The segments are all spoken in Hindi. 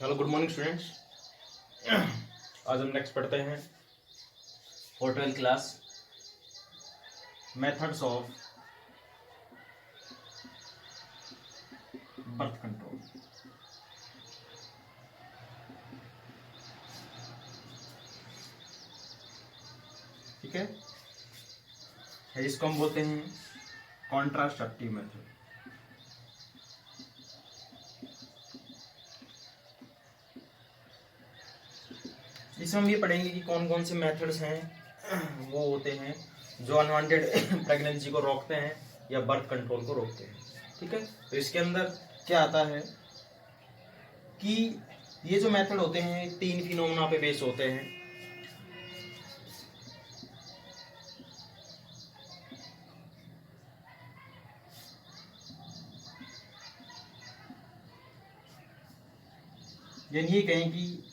Hello good morning students. आज हम नेक्स्ट पढ़ते हैं for 12th class methods of birth control. ठीक है, इसको हम बोलते हैं कॉन्ट्रासेप्टिव मेथड। इसमें हम ये पढ़ेंगे कि कौन कौन से मेथड्स हैं वो होते हैं जो अनवांटेड प्रेगनेंसी को रोकते हैं या बर्थ कंट्रोल को रोकते हैं। ठीक है, तो इसके अंदर क्या आता है कि ये जो मेथड होते हैं 3 फिनोमेना पे बेस होते हैं। यानी ये कहें कि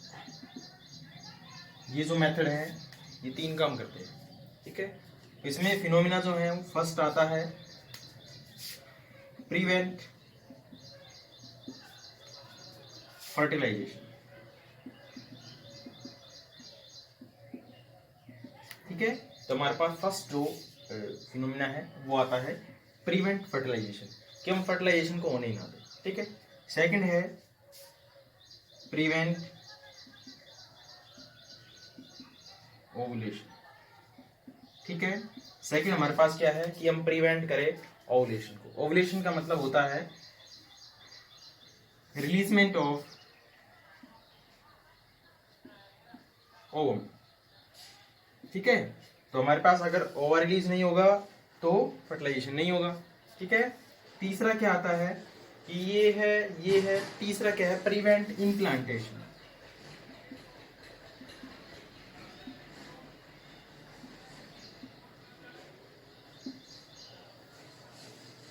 ये जो मेथड है ये 3 काम करते हैं। ठीक है, इसमें फिनोमिना जो है फर्स्ट आता है प्रिवेंट फर्टिलाइजेशन। ठीक है, तो हमारे पास फर्स्ट जो फिनोमिना है वो आता है प्रिवेंट फर्टिलाइजेशन, कि हम फर्टिलाइजेशन को होने ही ना दें। ठीक है, सेकंड है प्रिवेंट ओवुलेशन। ठीक है, सेकंड हमारे पास क्या है कि हम प्रिवेंट करें ओवुलेशन को। ओवुलेशन का मतलब होता है रिलीजमेंट ऑफ ओवम। ठीक है, तो हमारे पास अगर ओवर रिलीज नहीं होगा तो फर्टिलाइजेशन नहीं होगा। ठीक है, तीसरा क्या आता है कि ये है तीसरा क्या है प्रिवेंट इम्प्लांटेशन।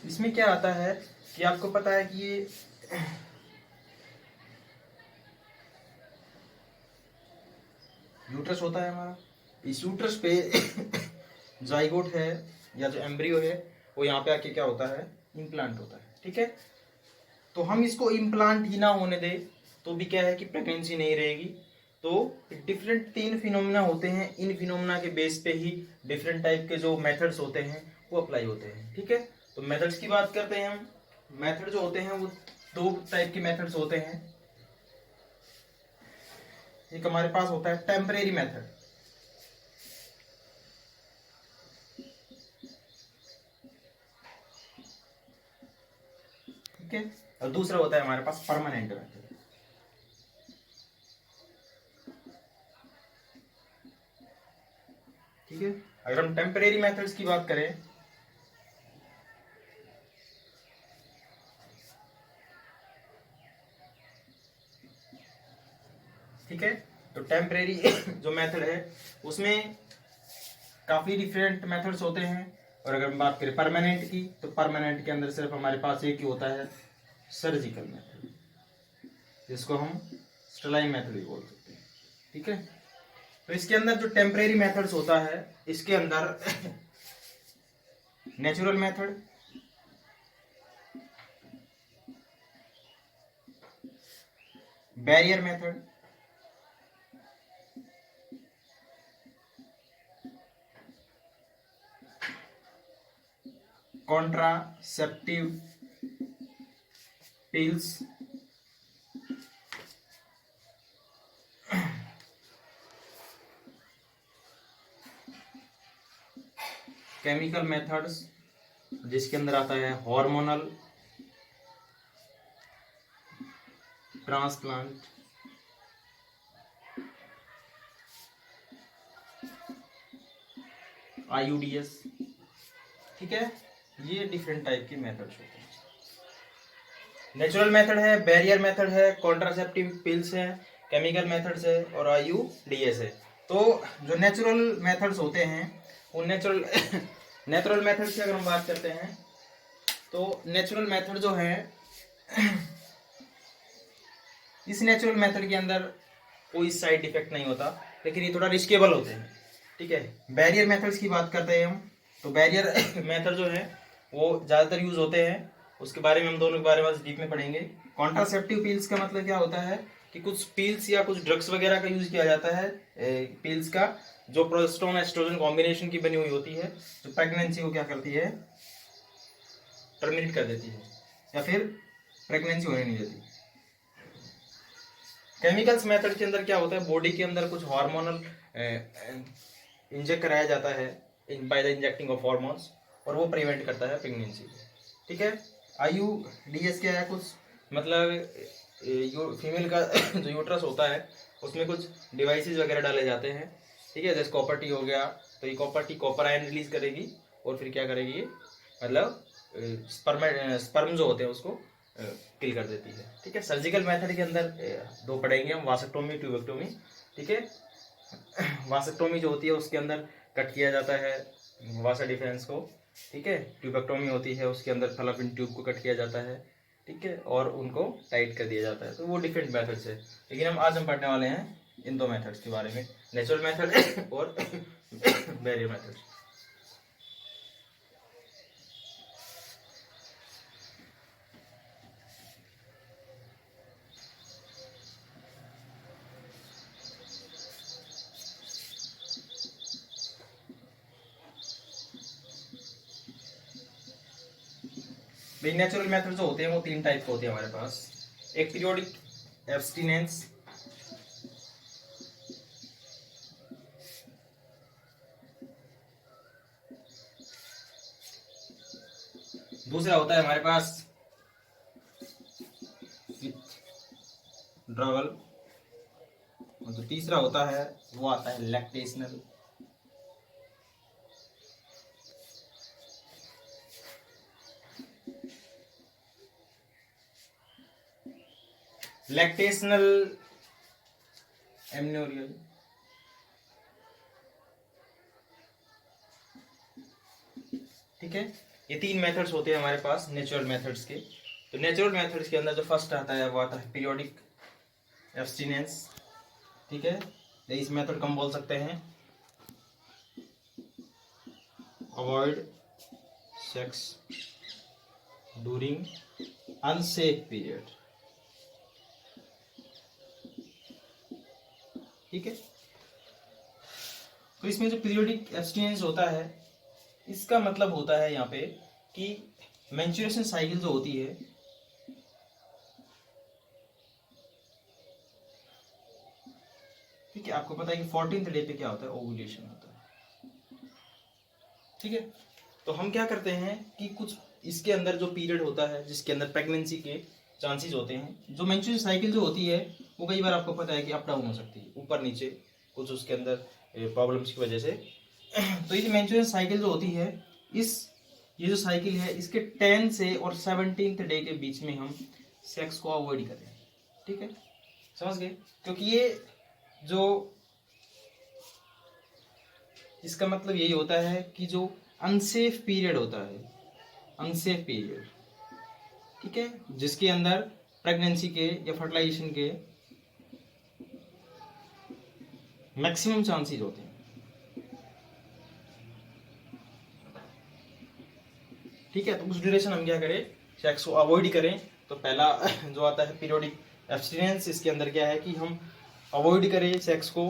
इसमें क्या आता है कि आपको पता है कि ये यूट्रस होता है हमारा, इस यूट्रस पे जाइगोट है या जो एम्ब्रियो है वो यहाँ पे आके क्या होता है इम्प्लांट होता है। ठीक है, तो हम इसको इम्प्लांट ही ना होने दे तो भी क्या है कि प्रेगनेंसी नहीं रहेगी। तो डिफरेंट 3 फिनोमिना होते हैं, इन फिनोमिना के बेस पे ही डिफरेंट टाइप के जो मेथड्स होते हैं वो अप्लाई होते हैं। ठीक है, तो मेथड्स की बात करते हैं हम। मेथड जो होते हैं वो 2 टाइप के मेथड्स होते हैं। एक हमारे पास होता है टेम्परेरी मेथड। ठीक है, और दूसरा होता है हमारे पास परमानेंट मेथड। ठीक है, अगर हम टेम्परेरी मेथड्स की बात करें ठीक है, तो टेम्परेरी जो मेथड है उसमें काफी डिफरेंट मेथड्स होते हैं। और अगर हम बात करें परमानेंट की तो परमानेंट के अंदर सिर्फ हमारे पास एक ही होता है सर्जिकल मेथड, जिसको हम स्टेलाइन मेथड भी बोल सकते हैं। ठीक है, तो इसके अंदर जो टेम्परेरी मेथड्स होता है इसके अंदर natural method, barrier method, contraceptive pills, chemical methods जिसके अंदर आता है हार्मोनल, ट्रांसप्लांट, IUDs। ठीक है, ये डिफरेंट टाइप के मेथड्स होते हैं। नेचुरल मेथड है, बैरियर मेथड है, कॉन्ट्रासेप्टिव पिल्स है, केमिकल मेथड्स है और IUDs है। तो जो नेचुरल मेथड्स होते हैं वो नेचुरल मेथड की अगर हम बात करते हैं तो नेचुरल मेथड जो है इस नेचुरल मेथड के अंदर कोई साइड इफेक्ट नहीं होता, लेकिन ये थोड़ा रिस्केबल होते हैं। ठीक है, बैरियर मेथड्स की बात करते हैं हम, तो बैरियर मेथड जो है वो ज़्यादातर यूज होते हैं, उसके बारे में हम दोनों के बारे में डीप में पढ़ेंगे। कॉन्ट्रासेप्टिव पिल्स का मतलब क्या होता है कि कुछ पिल्स या कुछ ड्रग्स वगैरह का यूज किया जाता है, पिल्स का जो प्रोजेस्टेरोन एस्ट्रोजन कॉम्बिनेशन की बनी हुई होती है, जो प्रेगनेंसी को क्या करती है, टर्मिनेट कर देती है या फिर प्रेगनेंसी होने नहीं देती। केमिकल्स मेथड के अंदर क्या होता है, बॉडी के अंदर कुछ हार्मोनल इंजेक्ट कराया जाता है by the injecting of hormones, और वो प्रिवेंट करता है प्रेगनेंसी को। ठीक है, IUDs क्या है, कुछ मतलब फीमेल का जो यूट्रस होता है उसमें कुछ डिवाइसेस वगैरह डाले जाते हैं। ठीक है, जैसे कॉपर टी हो गया, तो ये copper T copper ion release करेगी और फिर क्या करेगी ये, मतलब स्पर्म जो होते हैं उसको किल कर देती है। ठीक है, सर्जिकल मेथड के अंदर दो पढ़ेंगे हम, वासेक्टोमी, ट्यूबेक्टोमी। ठीक है, वासेक्टोमी जो होती है उसके अंदर कट किया जाता है वासा डिफरेंस को। ठीक है, ट्यूबेक्टोमी होती है उसके अंदर फैलोपियन ट्यूब को कट किया जाता है। ठीक है, और उनको टाइट कर दिया जाता है। तो वो डिफरेंट मेथड्स है, लेकिन आज हम पढ़ने वाले हैं इन दो मेथड्स के बारे में, नेचुरल मेथड और बैरियर मेथड। भाई नेचुरल मेथड जो होते हैं वो तीन टाइप के होते हैं हमारे पास। एक पीरियोडिक एब्स्टिनेंस, दूसरा होता है हमारे पास विथड्रॉवल, और जो तीसरा होता है वो आता है लैक्टेशनल। लैक्टेशनल एमनोरियल। ठीक है, ये तीन मेथड्स होते हैं हमारे पास नेचुरल मेथड्स के। तो नेचुरल मेथड्स के अंदर जो फर्स्ट आता है वो आता है पीरियोडिक एब्स्टिनेंस। ठीक है, इस मेथड को हम बोल सकते हैं avoid sex during unsafe period. ठीक है, तो इसमें जो पीरियोडिक एब्स्टिनेंस होता है इसका मतलब होता है यहाँ पे कि मेंस्ट्रुएशन साइकिल जो होती है, ठीक है, आपको पता है कि 14th डे पे क्या होता है, ओवुलेशन होता है। ठीक है, तो हम क्या करते हैं कि कुछ इसके अंदर जो पीरियड होता है जिसके अंदर प्रेगनेंसी के चांसेस होते हैं, जो मेंस्ट्रुएशन साइकिल जो होती है वो कई बार आपको पता है कि अप डाउन हो सकती है, ऊपर नीचे कुछ उसके अंदर प्रॉब्लम्स की वजह से। तो ये मेंस्ट्रुएशन साइकिल जो होती है, ये जो साइकिल है इसके 10 से और 17th डे के बीच में हम सेक्स को अवॉइड करें। ठीक है, समझ गए, क्योंकि ये जो इसका मतलब यही होता है कि जो अनसेफ पीरियड होता है, अनसेफ पीरियड, ठीक है, जिसके अंदर प्रेगनेंसी के या फर्टिलाइजेशन के मैक्सिमम चांसेस होते हैं। ठीक है, तो उस ड्यूरेशन हम क्या करें, सेक्स को अवॉइड करें। तो पहला जो आता है पीरियोडिक एब्स्टिनेंस, इसके अंदर क्या है कि हम अवॉइड करें सेक्स को,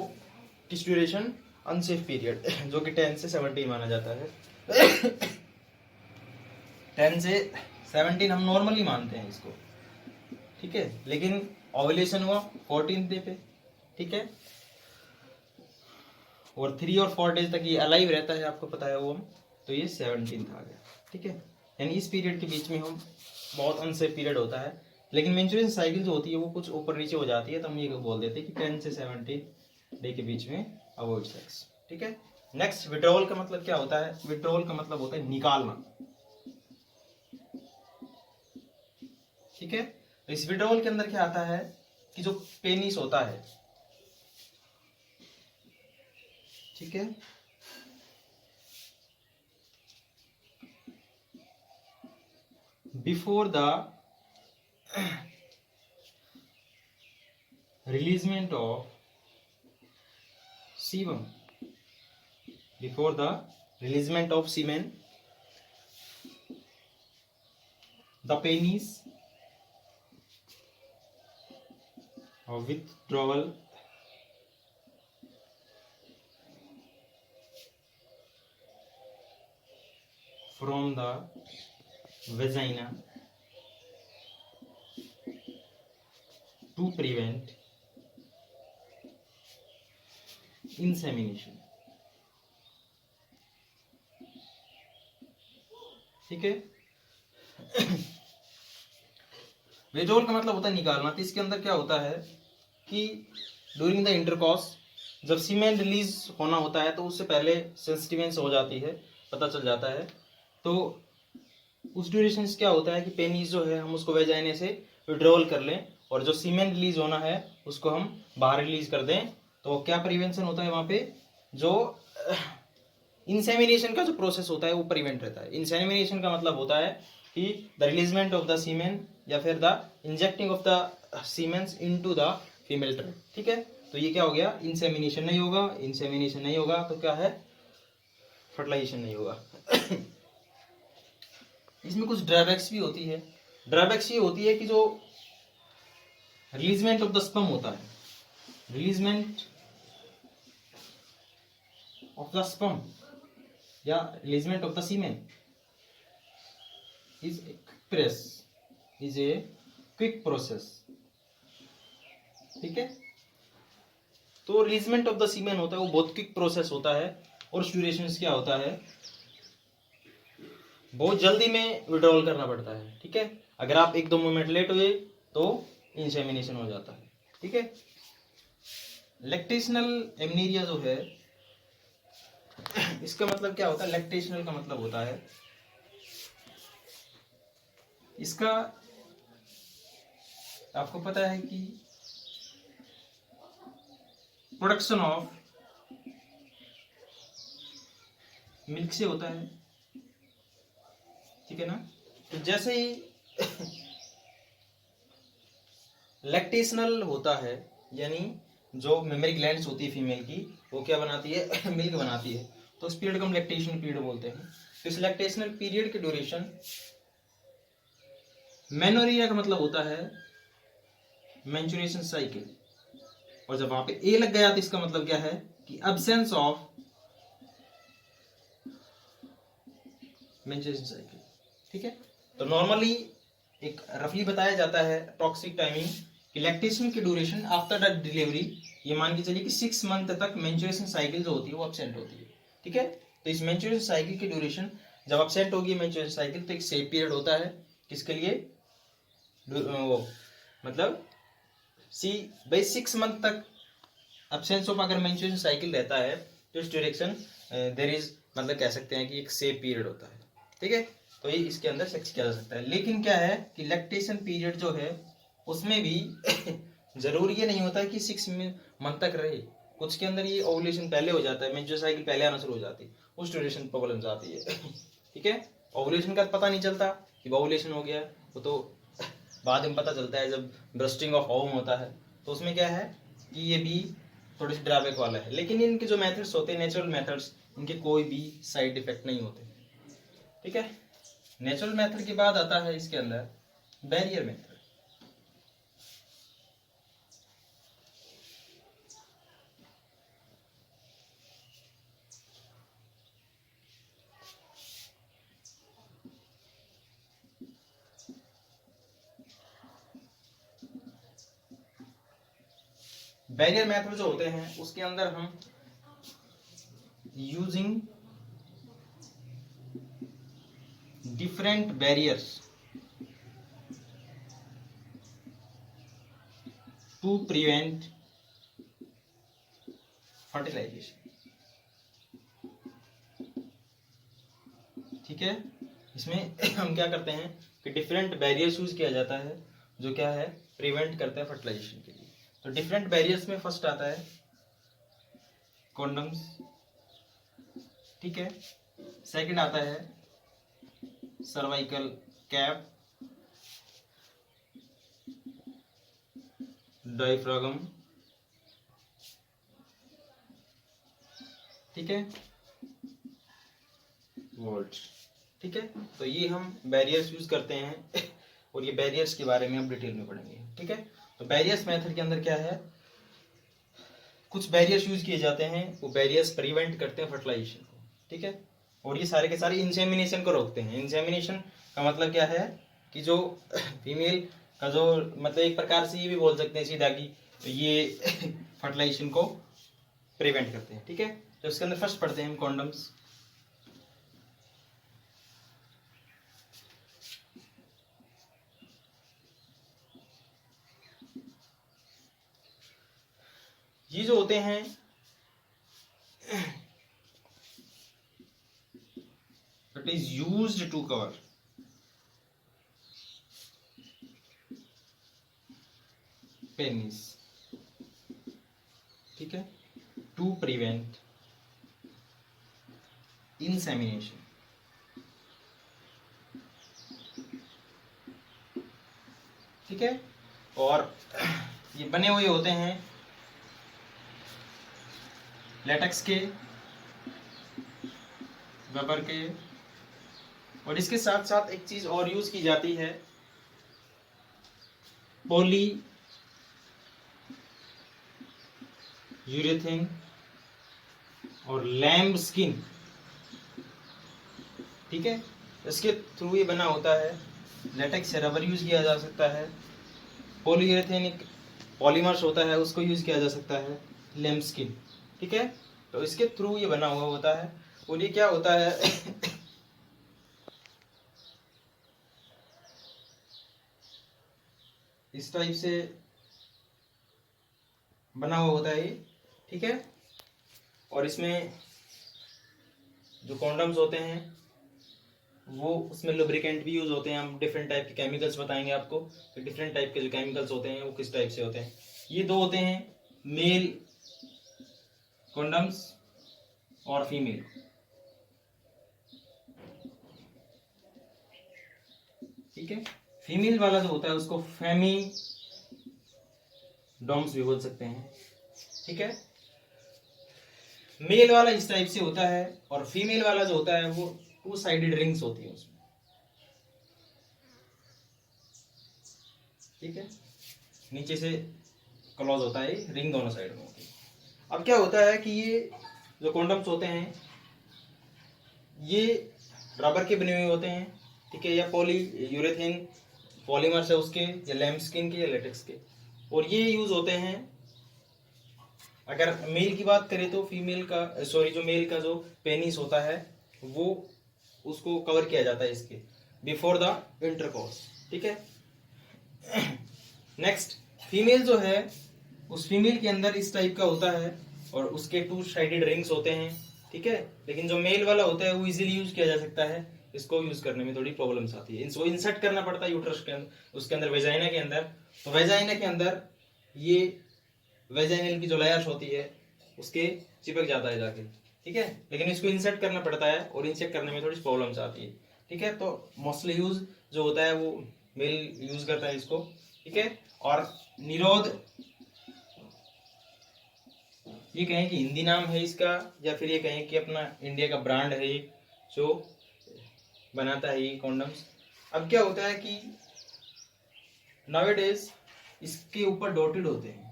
किस ड्यूरेशन, अनसेफ पीरियड, जो कि 10 से 17 माना जाता है। 10 से 17 हम नॉर्मली मानते हैं इसको। ठीक है, लेकिन ओव्यूलेशन हुआ 14th डे पे। ठीक है, और 3 और 4 डेज तक ये अलाइव रहता है, आपको पता है वो हम, तो ये 17th आ गया। ठीक है, यानी इस पीरियड के बीच में हम बहुत अनसेफ पीरियड होता है, लेकिन मेंस्ट्रुएशन साइकिल जो होती है वो कुछ ऊपर नीचे हो जाती है, तो हम ये बोल देते हैं कि 10 से 17 डे के बीच में अवॉइड सेक्स। ठीक है, नेक्स्ट विड्रॉवल का मतलब क्या होता है, विड्रॉवल का मतलब होता है निकालना। ठीक है, तो इस विड्रॉवल के अंदर क्या आता है कि जो पेनिस होता है, ठीक है, before the releasement of semen, before the releasement of semen, the penis और withdrawal from the vagina to prevent insemination। ठीक है, विड्रॉल का मतलब होता है निकालना। तो इसके अंदर क्या होता है कि ड्यूरिंग द इंटरकॉर्स जब सीमेन रिलीज होना होता है तो उससे पहले सेंसिटिवेंस हो जाती है, पता चल जाता है। तो उस ड्यूरेशन से क्या होता है कि पेनिस जो है हम उसको वेजाइने से विड्रॉल कर लें और जो सीमेन रिलीज होना है उसको हम बाहर रिलीज कर दें। तो क्या प्रिवेंशन होता है वहाँ पे, जो इंसेमिनेशन का जो प्रोसेस होता है वो प्रिवेंट रहता है। इंसेमिनेशन का मतलब होता है कि द रिलीजमेंट ऑफ द सीमेन या फिर the injecting of the siemens into the female track. ठीक है, तो ये क्या हो गया, इंसेमिनेशन नहीं होगा। इंसेमिनेशन नहीं होगा तो क्या है, फर्टिलाइजेशन नहीं होगा। इसमें कुछ ड्रॉबैक्स भी होती है। ड्रॉबैक्स ये होती है कि जो रिलीजमेंट ऑफ द स्पर्म होता है, रिलीजमेंट ऑफ द स्पर्म या releasement of the semen is a quick process. ठीक है, तो रिलीजमेंट ऑफ द सीमेन होता है वो बहुत क्विक प्रोसेस होता है और ड्यूरेशन क्या होता है, बहुत जल्दी में विड्रॉल करना पड़ता है। ठीक है, अगर आप 1-2 मोमेंट लेट हुए तो इंसेमिनेशन हो जाता है। ठीक है, लैक्टेशनल एमनीरिया जो है इसका मतलब क्या होता है, लैक्टेशनल का मतलब होता है इसका, आपको पता है कि प्रोडक्शन ऑफ मिल्क से होता है। ठीक है ना, तो जैसे ही लैक्टेशनल होता है यानी जो मेमरी ग्लैंड्स होती है फीमेल की वो क्या बनाती है, मिल्क बनाती है, तो उस पीरियड को हम लैक्टेशन पीरियड बोलते हैं। तो इस लैक्टेशनल पीरियड की ड्यूरेशन, मेनोरिया का मतलब होता है मेंस्ट्रुएशन साइकिल, और जब वहां पे ए लग गया तो इसका मतलब क्या है कि एब्सेंस ऑफ मेंस्ट्रुएशन साइकिल। ठीक है, तो नॉर्मली एक रफली बताया जाता है टॉक्सिक टाइमिंग कि लैक्टेशन की ड्यूरेशन आफ्टर द डिलीवरी, ये मान के चलिए कि 6 मंथ तक मेंस्ट्रुएशन साइकिल जो होती है वो एब्सेंट होती है। ठीक है, तो इस मेंस्ट्रुएशन साइकिल की ड्यूरेशन जब एब्सेंट होगी मेंस्ट्रुएशन साइकिल तो एक सेफ पीरियड होता है किसके लिए, वो मतलब भाई 6 मंथ तक एब्सेंस ऑफ अगर मेंस्ट्रुएशन साइकिल रहता है तो इस ड्यूरेशन देयर इज, मतलब कह सकते हैं कि एक सेफ पीरियड होता है। ठीक है, तो ये इसके अंदर सेक्स किया जा सकता है। लेकिन क्या है कि लैक्टेशन पीरियड जो है उसमें भी जरूरी ये नहीं होता है कि 6 मंथ तक रहे, कुछ के अंदर ये ओवुलेशन पहले हो जाता है, मेंस्ट्रुएशन साइकिल पहले आना शुरू हो जाती है, उस ड्यूरेशन प्रॉब्लम आती है। ठीक है, ओवुलेशन का पता नहीं चलता कि ओवुलेशन हो गया, वो तो बाद में पता चलता है जब ब्रस्टिंग ऑफ ओवम होता है, तो उसमें क्या है कि ये भी थोड़ी सी ड्रॉबैक वाला है। लेकिन इनके जो मेथड्स होते हैं नेचुरल मेथड्स, इनके कोई भी साइड इफेक्ट नहीं होते। ठीक है, नेचुरल मेथड के बाद आता है इसके अंदर बैरियर मेथड। बैरियर मेथड जो होते हैं उसके अंदर हम using different barriers to prevent fertilization. ठीक है, इसमें हम क्या करते हैं कि डिफरेंट बैरियर्स यूज किया जाता है जो क्या है, प्रिवेंट करता है फर्टिलाइजेशन के लिए। तो डिफरेंट बैरियर्स में फर्स्ट आता है कॉन्डम्स। ठीक है, सेकंड आता है सर्वाइकल कैप, डायफ्रागम। ठीक है, वोल्ट। ठीक है, तो ये हम बैरियर्स यूज करते हैं और ये बैरियर्स के बारे में हम डिटेल में पढ़ेंगे। ठीक है, तो बैरियर्स मेथड के अंदर क्या है, कुछ बैरियर्स यूज किए जाते हैं, वो बैरियर्स प्रिवेंट करते हैं फर्टिलाइजेशन को, ठीक है। और ये सारे के सारे इंसेमिनेशन को रोकते हैं। इंसेमिनेशन का मतलब क्या है कि जो फीमेल का जो मतलब एक प्रकार से ये भी बोल सकते हैं सीधा कि ये फर्टिलाइजेशन को प्रिवेंट करते हैं, ठीक है। तो इसके अंदर फर्स्ट पढ़ते हैं हम कॉन्डम्स। ये जो होते हैं it is used to cover penis, ठीक है, टू प्रिवेंट इंसेमिनेशन, ठीक है। और ये बने हुए होते हैं लेटेक्स के, रबर के, और इसके साथ साथ एक चीज और यूज की जाती है, पॉली यूरेथेन और लैम्ब स्किन, ठीक है। इसके थ्रू ये बना होता है, लेटेक्स से रबर यूज किया जा सकता है, पॉलीयूरेथेनिक पॉलीमर्स होता है उसको यूज किया जा सकता है, लैम्ब स्किन, ठीक है। तो इसके थ्रू ये बना हुआ होता है। और ये क्या होता है इस टाइप से बना हुआ होता है ये, ठीक है। और इसमें जो कॉन्डम्स होते हैं वो उसमें लुब्रिकेंट भी यूज होते हैं। हम डिफरेंट टाइप के केमिकल्स बताएंगे आपको कि डिफरेंट टाइप के जो केमिकल्स होते हैं वो किस टाइप से होते हैं। ये दो होते हैं मेल कॉन्डम्स और फीमेल, ठीक है। फीमेल वाला जो होता है उसको फेमी डॉम्स भी बोल सकते हैं, ठीक है। मेल वाला इस टाइप से होता है और फीमेल वाला जो होता है वो टू साइडेड रिंग्स होती है उसमें, ठीक है। नीचे से क्लोज होता है, रिंग दोनों साइड में होती है। अब क्या होता है कि ये जो कॉन्डम्स होते हैं ये रबर के बने हुए होते हैं, ठीक है, या पॉली यूरेथेन पॉलीमर्स है उसके, या लैम्ब स्किन के, या लेटेक्स के। और ये यूज होते हैं, अगर मेल की बात करें तो फीमेल का सॉरी जो मेल का जो पेनिस होता है वो उसको कवर किया जाता है इसके बिफोर द इंटरकोर्स, ठीक है। नेक्स्ट फीमेल जो है उस फीमेल के अंदर इस टाइप का होता है और उसके टू साइडेड रिंग्स होते हैं, ठीक है। लेकिन जो मेल वाला होता है वो इजीली यूज किया जा सकता है, इसको यूज करने में थोड़ी प्रॉब्लम्स आती है, इसको इंसर्ट करना पड़ता है यूट्रस के अंदर, उसके अंदर वेजाइना के अंदर। तो वेजाइना के अंदर ये वेजाइनल की जो लेयर्स होती है उसके चिपक जाता है जाके, ठीक है। लेकिन इसको इंसर्ट करना पड़ता है और इंसर्ट करने में थोड़ी प्रॉब्लम्स आती है, ठीक है। तो मोस्टली यूज जो होता है वो मेल यूज करता है इसको, ठीक है। और निरोध ये कहें कि हिंदी नाम है इसका, या फिर ये कहें कि अपना इंडिया का ब्रांड है ये जो बनाता है ये कॉन्डम्स। अब क्या होता है कि नाउअडेज इसके ऊपर डॉटेड होते हैं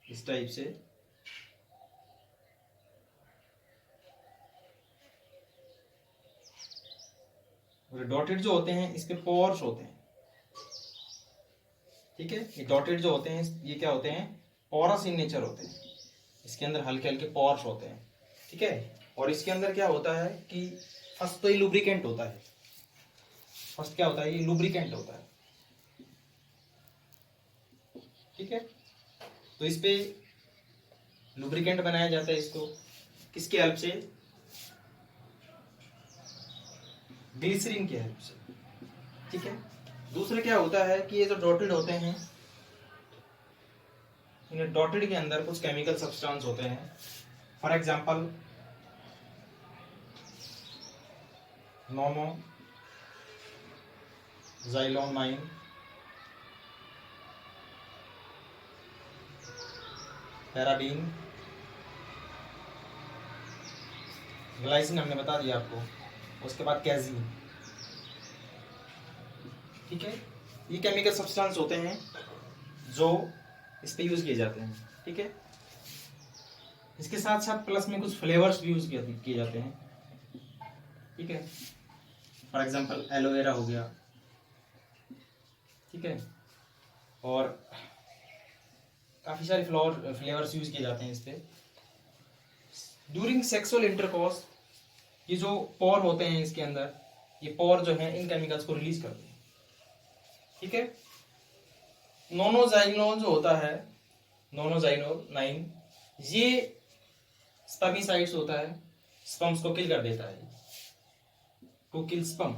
इस टाइप से, और डॉटेड जो होते हैं इसके पोर्स होते हैं, ठीक है। ये डॉटेड जो होते हैं ये क्या होते हैं, पोरस इन नेचर होते हैं, इसके अंदर हल्के हल्के पोर्स होते हैं, ठीक है। और इसके अंदर क्या होता है कि फर्स्ट तो ये लुब्रिकेंट होता है, फर्स्ट क्या होता है, ये लुब्रिकेंट होता है, ठीक है। तो इस पे लुब्रिकेंट बनाया जाता है इसको किसके हेल्प से, ग्लिसरीन की हेल्प से, ठीक है। दूसरा क्या होता है कि ये जो डॉटेड होते हैं इन डॉटेड के अंदर कुछ केमिकल सब्सटेंस होते हैं, फॉर एग्जांपल नोनो ज़ाइलोनाइन, पैराबीन, ग्लाइसिन हमने बता दिया आपको, उसके बाद कैजीन, ठीक है। ये केमिकल सब्सटेंस होते हैं जो इस पे यूज किए जाते हैं, ठीक है। इसके साथ साथ प्लस में कुछ फ्लेवर्स भी यूज किए जाते हैं, ठीक है। फॉर एग्जांपल एलोवेरा हो गया, ठीक है, और काफी सारे फ्लेवर्स यूज किए जाते हैं इस पे। ड्यूरिंग सेक्सुअल इंटरकोर्स ये जो पोर होते हैं इसके अंदर, ये पोर जो है इन केमिकल्स को रिलीज करते हैं, ठीक है। नोनोजाइनोल जो होता है, नोनोजाइनोल 9, ये स्पर्मिसाइड्स होता है, स्पर्म्स को किल कर देता है, टू किल स्पर्म,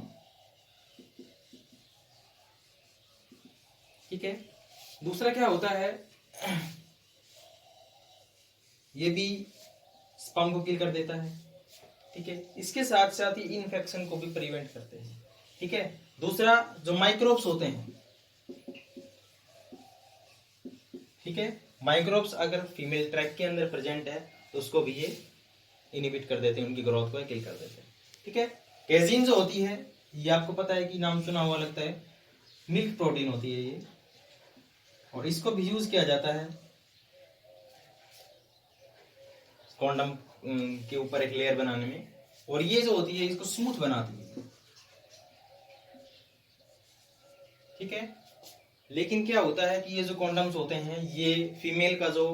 ठीक है। दूसरा क्या होता है, ये भी स्पर्म को किल कर देता है, ठीक है। इसके साथ साथ ही इन्फेक्शन को भी प्रिवेंट करते हैं, ठीक है। दूसरा जो माइक्रोब्स होते हैं, ठीक है, माइक्रोब्स अगर फीमेल ट्रैक के अंदर प्रेजेंट है तो उसको भी ये इनहिबिट कर देते हैं, उनकी ग्रोथ को किल कर देते हैं, ठीक है। केजीन जो होती है, ये आपको पता है कि नाम सुना हुआ लगता है, मिल्क प्रोटीन होती है ये, और इसको भी यूज किया जाता है कॉन्डम के ऊपर एक लेयर बनाने में, और ये जो होती है इसको स्मूथ बनाती है, ठीक है। लेकिन क्या होता है कि ये जो कॉन्डम्स होते हैं ये फीमेल का जो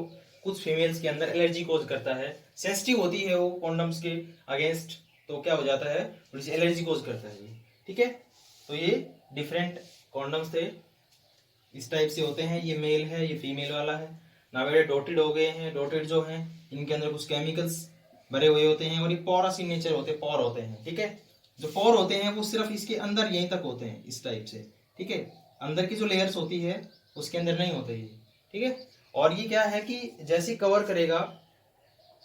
कुछ फीमेल्स के अंदर एलर्जी कोज करता है, सेंसिटिव होती है वो कॉन्डम्स के अगेंस्ट, तो क्या हो जाता है, थोड़ी सी एलर्जी कोज करता है ये, ठीक है। तो ये डिफरेंट कॉन्डम्स थे, इस टाइप से होते हैं, ये मेल है, ये फीमेल वाला है। नावेडे डॉटेड हो गए हैं, डॉटेड जो हैं इनके अंदर कुछ केमिकल्स भरे हुए होते हैं, और ये पोरस इन नेचर होते हैं, पोर होते हैं, ठीक है। जो पोर होते हैं वो सिर्फ इसके अंदर यहीं तक होते हैं, इस टाइप से, ठीक है। अंदर की जो लेयर्स होती है उसके अंदर नहीं होते ये, ठीक है। और ये क्या है कि जैसे कवर करेगा,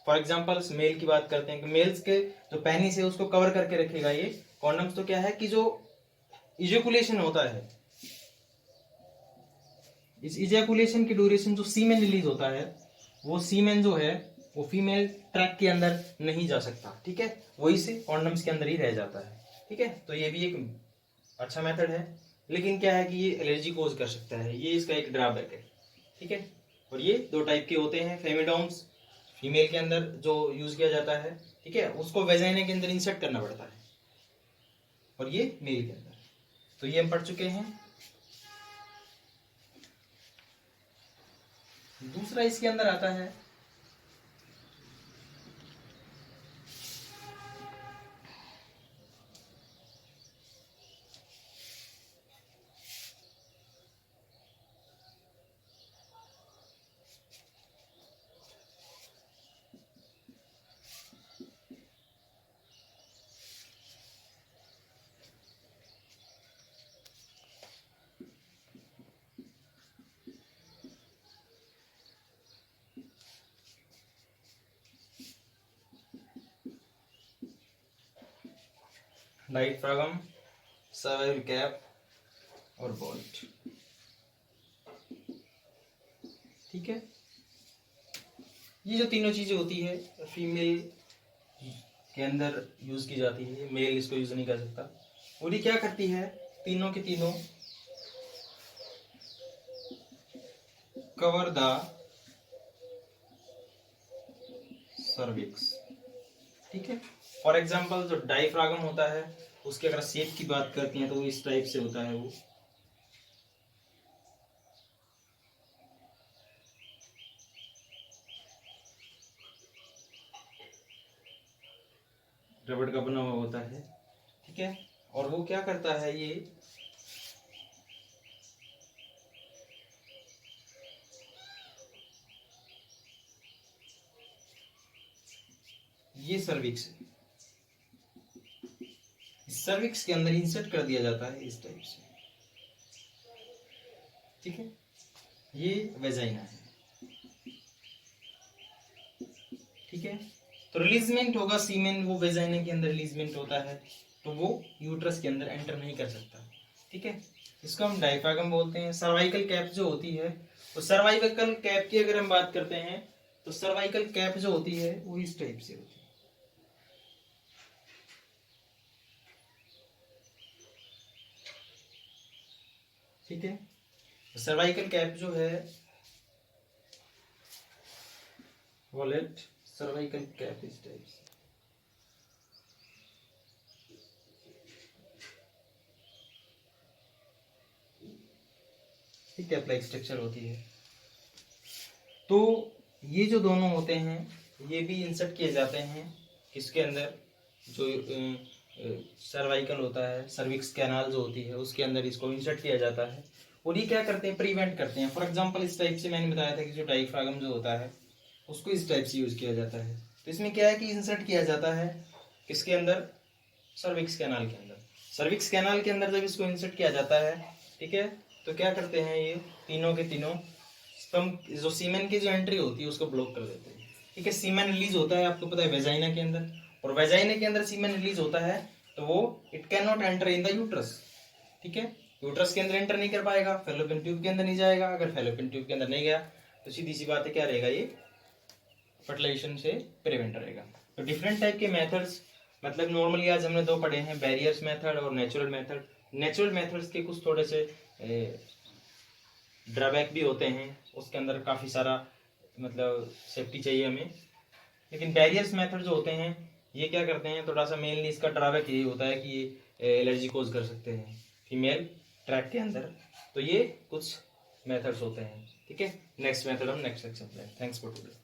फॉर एग्जाम्पल मेल की बात करते हैं कि मेल्स के जो पेनिस है उसको कवर करके रखेगा ये कॉन्डम्स, तो क्या है कि जो इजैकुलेशन होता है, इस इजैकुलेशन की ड्यूरेशन जो सीमेन रिलीज होता है, वो सीमेन जो है वो फीमेल ट्रैक के अंदर नहीं जा सकता, ठीक है, वही से कॉन्डम्स के अंदर ही रह जाता है, ठीक है। तो ये भी एक अच्छा मेथड है, लेकिन क्या है कि ये एलर्जी कोज कर सकता है, ये इसका एक ड्रॉबैक है, ठीक है। और ये दो टाइप के होते हैं, फेमिडोम्स फीमेल के अंदर जो यूज किया जाता है, ठीक है, उसको वेजाइना के अंदर इंसर्ट करना पड़ता है, और ये मेल के अंदर। तो ये हम पढ़ चुके हैं। दूसरा इसके अंदर आता है डायफ्रागम, सर्वाइवल कैप और बोल्ट, ठीक है। ये जो तीनों चीजें होती है फीमेल के अंदर यूज की जाती है, मेल इसको यूज नहीं कर सकता, और ये क्या करती है, तीनों के तीनों कवर द सर्विक्स, ठीक है। फॉर एग्जाम्पल जो डायफ्रागम होता है उसके अगर शेप की बात करते हैं तो वो इस टाइप से होता है, वो रबड़ का बना हुआ होता है, ठीक है। और वो क्या करता है, ये सर्विक्स है, इस सर्विक्स के अंदर इंसर्ट कर दिया जाता है इस टाइप से, ठीक है। ये वेजाइना है, ठीक है। तो रिलीजमेंट होगा सीमेन, वो वेजाइना के अंदर रिलीजमेंट होता है, तो वो यूट्रस के अंदर एंटर नहीं कर सकता, ठीक है। इसको हम डायफ्रागम बोलते हैं। सर्वाइकल कैप जो होती है, तो सर्वाइकल कैप की अगर हम बात करते हैं तो सर्वाइकल कैप जो होती है वो इस टाइप से होती है, ठीक है। सर्वाइकल कैप जो है वॉलेट सर्वाइकल कैप इस टाइप से। कैप लाइक स्ट्रक्चर होती है। तो ये जो दोनों होते हैं ये भी इंसर्ट किए जाते हैं किसके अंदर, जो सर्वाइकल होता है, सर्विक्स कैनाल जो होती है उसके अंदर इसको इंसर्ट किया जाता है। और ये क्या करते हैं, प्रिवेंट करते हैं। फॉर एग्जांपल इस टाइप से मैंने बताया था कि जो डायफ्रागम जो होता है उसको इस टाइप से यूज किया जाता है। तो इसमें क्या है कि इंसर्ट किया जाता है किसके अंदर, सर्विक्स कैनाल के अंदर। सर्विक्स कैनाल के अंदर जब इसको इंसर्ट किया जाता है, ठीक है, तो क्या करते हैं ये तीनों के तीनों स्पम, जो सीमेन की जो एंट्री होती है उसको ब्लॉक कर देते हैं। ठीक है, सीमेन रिलीज होता है आपको पता है वेजाइना के अंदर, और वेजाइना के अंदर सीमेन रिलीज होता है तो वो it can not enter in the uterus. ठीक है, यूट्रस के अंदर एंटर नहीं कर पाएगा, फेलोपियन ट्यूब के अंदर नहीं जाएगा। अगर फेलोपियन ट्यूब के अंदर नहीं गया तो सीधी सी बात है क्या रहेगा, ये फर्टिलाइजेशन से प्रिवेंट रहेगा। तो डिफरेंट टाइप के मेथड्स, मतलब नॉर्मली आज हमने दो पढ़े हैं, बैरियर्स मेथड और नेचुरल मेथड। नेचुरल मेथड्स के कुछ थोड़े से ड्रॉबैक भी होते हैं, उसके अंदर काफ़ी सारा मतलब सेफ्टी चाहिए हमें। लेकिन बैरियर्स मेथड जो होते हैं ये क्या करते हैं, थोड़ा सा मेनली इसका ड्रॉबैक यही होता है कि ये एलर्जी कोज कर सकते हैं फीमेल ट्रैक के अंदर। तो ये कुछ मेथड्स होते हैं। ठीक है, नेक्स्ट मेथड हम नेक्स्ट सेक्शन में। Thanks for today.